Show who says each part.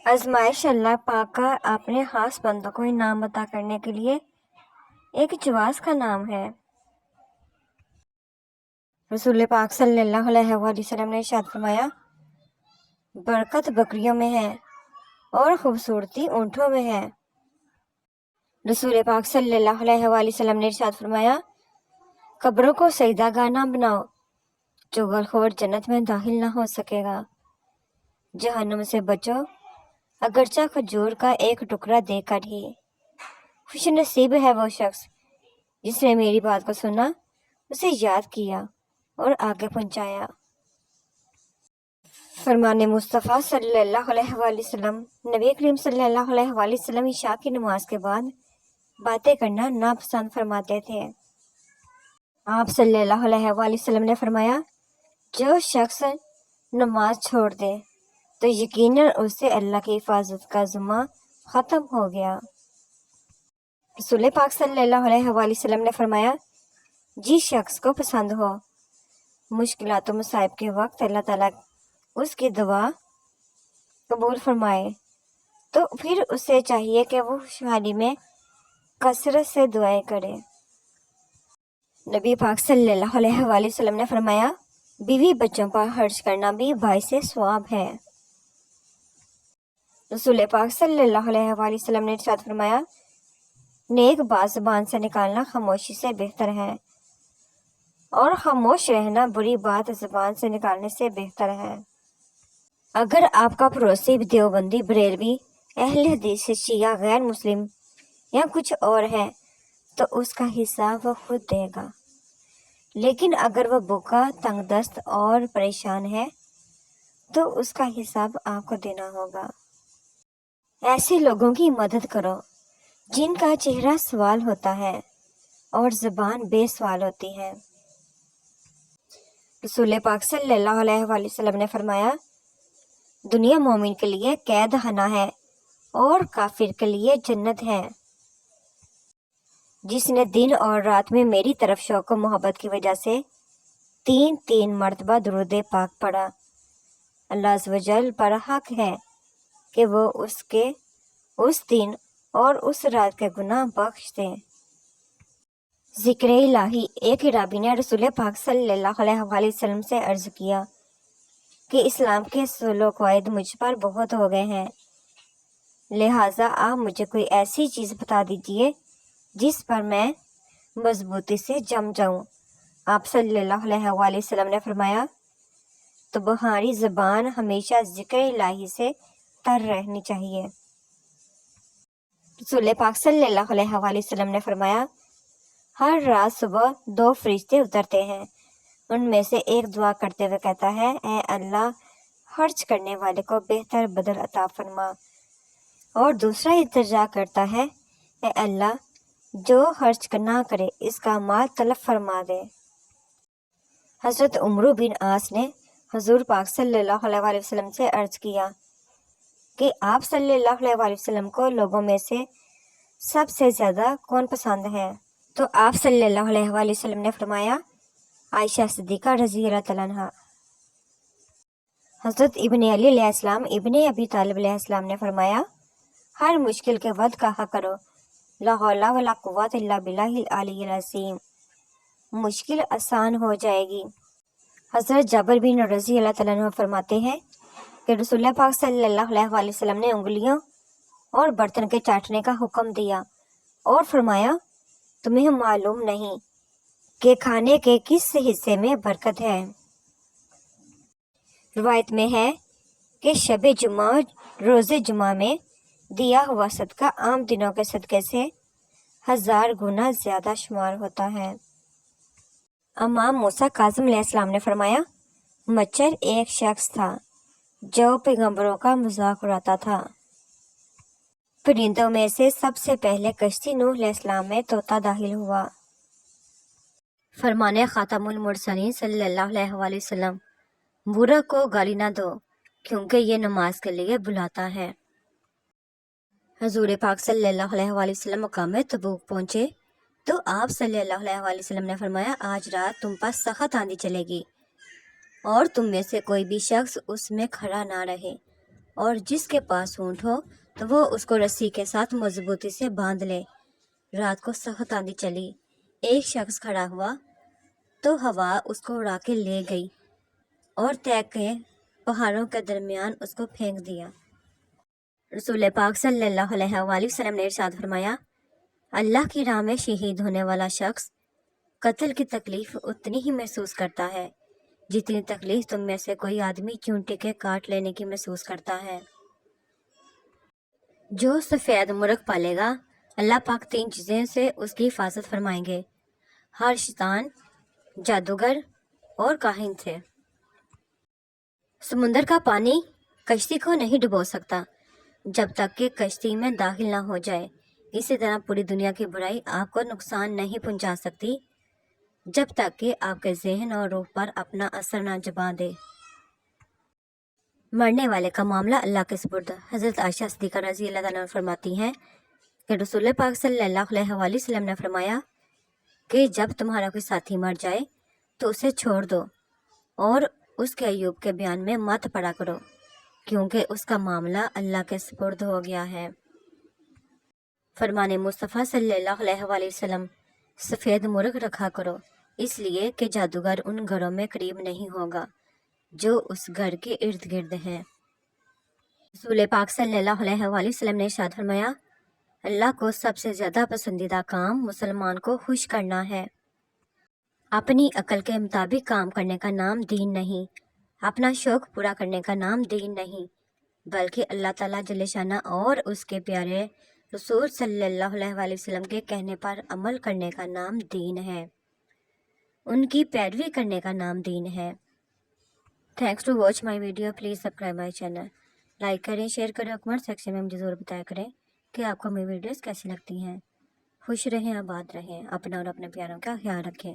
Speaker 1: आजमाइश अल्लाह पाक का अपने खास बंदों को इनाम अता करने के लिए एक जवाज़ का नाम है। रसूल पाक सल्लल्लाहु अलैहि वसल्लम ने इरशाद फरमाया, बरकत बकरियों में है और खूबसूरती ऊँटों में है। रसूल पाक सल्लल्लाहु अलैहि वसल्लम ने इरशाद फरमाया, कब्रों को सजदागाह ना बनाओ, चुगलखोर जन्नत में दाखिल ना हो सकेगा। जहन्नुम से बचो, अगरचा खजूर का एक टुकड़ा देकर ही। खुश नसीब है वो शख्स जिसने मेरी बात को सुना, उसे याद किया और आगे पहुंचाया। फरमाने मुस्तफ़ा सल्लल्लाहु अलैहि वसल्लम, नबी करीम सल्लल्लाहु अलैहि वसल्लम इशा की नमाज के बाद बातें करना नापसंद फरमाते थे। आप सल्लल्लाहु अलैहि वसल्लम ने फरमाया, जो शख्स नमाज छोड़ दे तो यकीनन उससे अल्लाह की हिफाजत का ज़िम्मा ख़त्म हो गया। रसूल पाक सल्लल्लाहु अलैहि वसल्लम ने फरमाया, जिस शख्स को पसंद हो मुश्किलात और मसाइब के वक्त अल्लाह ताला उसकी दुआ कबूल फरमाए, तो फिर उसे चाहिए कि वो खुशहाली में कसरत से दुआएं करे। नबी पाक सल्लल्लाहु अलैहि वसल्लम ने फरमाया, बीवी बच्चों पर खर्च करना भी बाइसे सवाब है। रसूल पाक सल्लल्लाहु अलैहि वसल्लम ने इरशाद फरमाया, नेक बात ज़बान से निकालना खामोशी से बेहतर है और खामोश रहना बुरी बात ज़बान से निकालने से बेहतर है। अगर आपका पड़ोसी देवबंदी, बरेलवी, अहले हदीस, शिया, गैर मुस्लिम या कुछ और है तो उसका हिसाब वो खुद देगा, लेकिन अगर वह भूखा, तंगदस्त और परेशान है तो उसका हिसाब आपको देना होगा। ऐसे लोगों की मदद करो जिनका चेहरा सवाल होता है और ज़बान बेसवाल होती है। रसूल पाक सल्लल्लाहु अलैहि वसल्लम ने फरमाया, दुनिया मोमिन के लिए कैद खाना है और काफिर के लिए जन्नत है। जिसने दिन और रात में मेरी तरफ शौक और मोहब्बत की वजह से 3 मरतबा दुरूद पाक पढ़ा, अल्लाह अज़्ज़ व जल पर हक है कि वो उसके उस दिन और उस रात के गुनाह बख्श दे। ज़िक्र इलाही। एक राबी ने रसूल पाक सल्लल्लाहु अलैहि वसल्लम से अर्ज़ किया कि इस्लाम के सूल क़वाइद मुझ पर बहुत हो गए हैं, लिहाजा आप मुझे कोई ऐसी चीज़ बता दीजिए जिस पर मैं मजबूती से जम जाऊं। आप सल्लल्लाहु अलैहि वसल्लम ने फरमाया, तो तुम्हारी ज़बान हमेशा ज़िक्र इलाही से तर रहनी चाहिए। रसूल पाक सल्लल्लाहु अलैहि वसल्लम ने फरमाया, हर रात सुबह 2 फरिश्ते उतरते हैं, उनमें से एक दुआ करते हुए कहता है, ऐ अल्लाह, खर्च करने वाले को बेहतर बदल अता फरमा, और दूसरा इल्तिजा करता है, ऐ अल्लाह, जो खर्च ना करे इसका माल तलब फरमा दे। हज़रत उमर बिन आस ने हुज़ूर पाक सल्लल्लाहु अलैहि वसल्लम से अर्ज़ किया कि आप सल्लल्लाहु अलैहि वसल्लम को लोगों में से सबसे ज़्यादा कौन पसंद है? तो आप सल्लल्लाहु अलैहि वसल्लम ने फरमाया, आयशा सिद्दीक़ा रज़ी अल्लाह तआला अन्हा। हज़रत इब्ने अली अलैहिस्सलाम, इब्ने अबी तालिब अलैहिस्सलाम ने फरमाया, हर मुश्किल के वक्त कहा करो, ला हौला वला कुव्वता इल्ला बिल्लाहिल अलिय्यिल अज़ीम, मुश्किल आसान हो जाएगी। हज़रत जाबिर बिन रज़ी अल्लाह तआला अन्हु फरमाते हैं कि रसूल पाक सल्लल्लाहु अलैहि वसल्लम ने उंगलियों और बर्तन के चाटने का हुक्म दिया और फरमाया, तुम्हें मालूम नहीं कि खाने के किस हिस्से में बरकत है। रिवायत में है कि शब जुमा, रोज़े जुमा में दिया हुआ सदका आम दिनों के सदके से 1000 गुना ज़्यादा शुमार होता है। इमाम मूसा काज़िम अलैहिस्सलाम ने फरमाया, मच्छर एक शख्स था जो पैगंबरों का मजाक उड़ाता था। परिंदों में से सबसे पहले कश्ती नूह अलैहिस्सलाम में तोता दाखिल हुआ। फरमाने खातमुल मुरसलीन सल्लल्लाहु अलैहि वसल्लम, बुरा को गाली ना दो क्योंकि ये नमाज के लिए बुलाता है। हजूर पाक सल्लल्लाहु अलैहि वसल्लम मकाम तबूक पहुँचे तो आप सल्लल्लाहु अलैहि वसल्लम ने फरमाया, आज रात तुम पर सख्त आंधी चलेगी और तुम में से कोई भी शख्स उसमें खड़ा ना रहे اور جس کے پاس اونٹ ہو تو وہ اس کو رسی کے ساتھ مضبوطی سے باندھ لے۔ رات کو سخت آندھی چلی، ایک شخص کھڑا ہوا تو ہوا اس کو اڑا کے لے گئی اور طے کے پہاڑوں کے درمیان اس کو پھینک دیا۔ رسول پاک صلی اللہ علیہ وآلہ وسلم نے ارشاد فرمایا، اللہ کی راہ میں شہید ہونے والا شخص قتل کی تکلیف اتنی ہی محسوس کرتا ہے جتنی تکلیف تم میں سے کوئی آدمی چونٹی کے کاٹ لینے کی محسوس کرتا ہے۔ جو سفید مرغ پالے گا، اللہ پاک 3 چیزیں سے اس کی حفاظت فرمائیں گے، ہر شیطان، جادوگر اور کاہن سے۔ سمندر کا پانی کشتی کو نہیں ڈبو سکتا جب تک کہ کشتی میں داخل نہ ہو جائے۔ اسی طرح پوری دنیا کی برائی آپ کو نقصان نہیں پہنچا سکتی جب تک کہ آپ کے ذہن اور روح پر اپنا اثر نہ جما دے۔ مرنے والے کا معاملہ اللہ کے سپرد۔ حضرت عائشہ صدیقہ رضی اللہ تعالیٰ عنہ فرماتی ہیں کہ رسول پاک صلی اللہ علیہ وآلہ وسلم نے فرمایا کہ جب تمہارا کوئی ساتھی مر جائے تو اسے چھوڑ دو اور اس کے ایوب کے بیان میں مت پڑا کرو، کیونکہ اس کا معاملہ اللہ کے سپرد ہو گیا ہے۔ فرمان مصطفیٰ صلی اللہ علیہ وآلہ وسلم، سفید مرغ رکھا کرو، اس لیے کہ جادوگر ان گھروں میں قریب نہیں ہوگا جو اس گھر کے ارد گرد ہیں۔ رسول پاک صلی اللہ علیہ وآلہ وسلم نے ارشاد فرمایا، اللہ کو سب سے زیادہ پسندیدہ کام مسلمان کو خوش کرنا ہے۔ اپنی عقل کے مطابق کام کرنے کا نام دین نہیں، اپنا شوق پورا کرنے کا نام دین نہیں، بلکہ اللہ تعالیٰ جل شانہ اور اس کے پیارے رسول صلی اللہ علیہ وآلہ وسلم کے کہنے پر عمل کرنے کا نام دین ہے، ان کی پیروی کرنے کا نام دین ہے۔ Thanks to watch my video, please subscribe my channel, like کریں، شیئر کریں، کمنٹ سیکشن میں مجھے ضرور بتایا کریں کہ آپ کو میری ویڈیوز کیسی لگتی ہیں۔ خوش رہیں، آباد رہیں، اپنا اور اپنے پیاروں کا خیال رکھیں۔